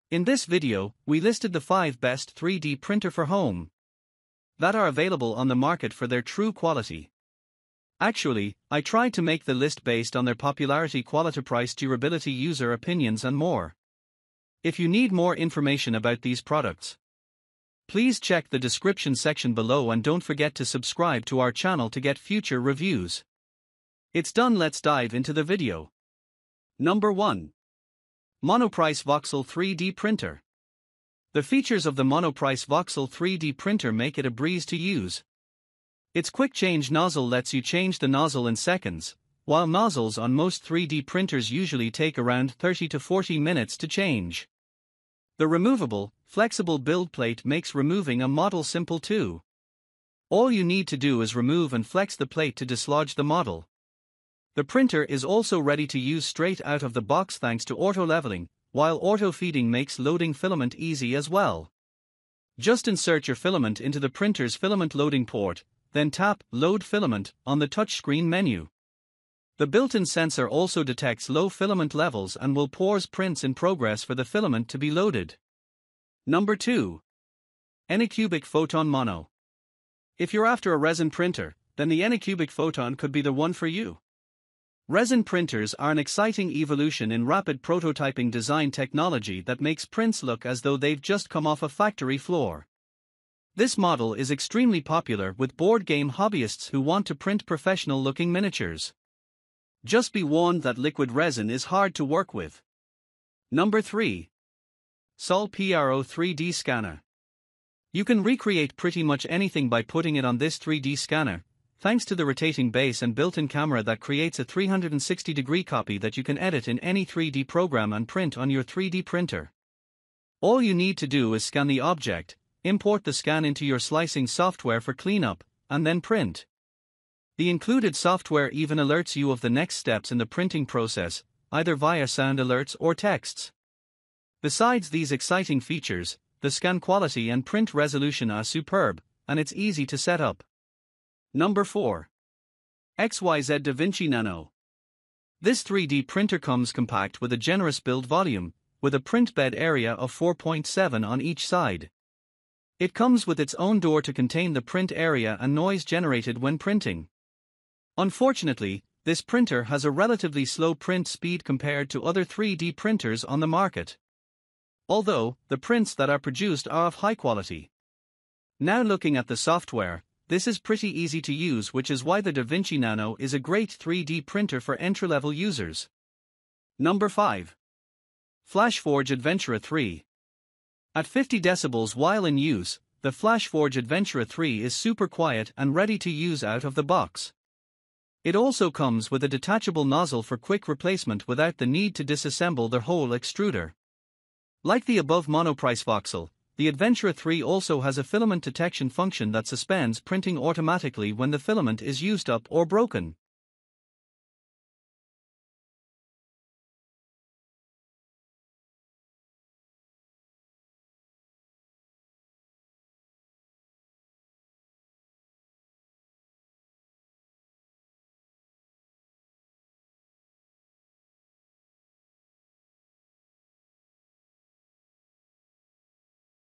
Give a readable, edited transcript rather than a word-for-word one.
In this video, we listed the 5 best 3D printer for home that are available on the market for their true quality. Actually, I tried to make the list based on their popularity, quality, price, durability, user opinions and more. If you need more information about these products, please check the description section below and don't forget to subscribe to our channel to get future reviews. It's done, let's dive into the video. Number 1. Monoprice Voxel 3D Printer. The features of the Monoprice Voxel 3D printer make it a breeze to use. Its quick change nozzle lets you change the nozzle in seconds, while nozzles on most 3D printers usually take around 30 to 40 minutes to change. The removable, flexible build plate makes removing a model simple too. All you need to do is remove and flex the plate to dislodge the model. The printer is also ready to use straight out of the box thanks to auto leveling, while auto feeding makes loading filament easy as well. Just insert your filament into the printer's filament loading port, then tap Load Filament on the touchscreen menu. The built-in sensor also detects low filament levels and will pause prints in progress for the filament to be loaded. Number 2. ANYCUBIC Photon Mono. If you're after a resin printer, then the ANYCUBIC Photon could be the one for you. Resin printers are an exciting evolution in rapid prototyping design technology that makes prints look as though they've just come off a factory floor. This model is extremely popular with board game hobbyists who want to print professional-looking miniatures. Just be warned that liquid resin is hard to work with. Number 3. Salpr 3D Scanner. You can recreate pretty much anything by putting it on this 3D scanner, thanks to the rotating base and built-in camera that creates a 360-degree copy that you can edit in any 3D program and print on your 3D printer. All you need to do is scan the object, import the scan into your slicing software for cleanup, and then print. The included software even alerts you of the next steps in the printing process, either via sound alerts or texts. Besides these exciting features, the scan quality and print resolution are superb, and it's easy to set up. Number 4. XYZ da Vinci Nano. This 3D printer comes compact with a generous build volume, with a print bed area of 4.7 on each side. It comes with its own door to contain the print area and noise generated when printing. Unfortunately, this printer has a relatively slow print speed compared to other 3D printers on the market, although the prints that are produced are of high quality. Now looking at the software, this is pretty easy to use, which is why the Da Vinci Nano is a great 3D printer for entry-level users. Number 5. Flashforge Adventurer 3. At 50 decibels while in use, the Flashforge Adventurer 3 is super quiet and ready to use out of the box. It also comes with a detachable nozzle for quick replacement without the need to disassemble the whole extruder. Like the above Monoprice Voxel, the Adventurer 3 also has a filament detection function that suspends printing automatically when the filament is used up or broken.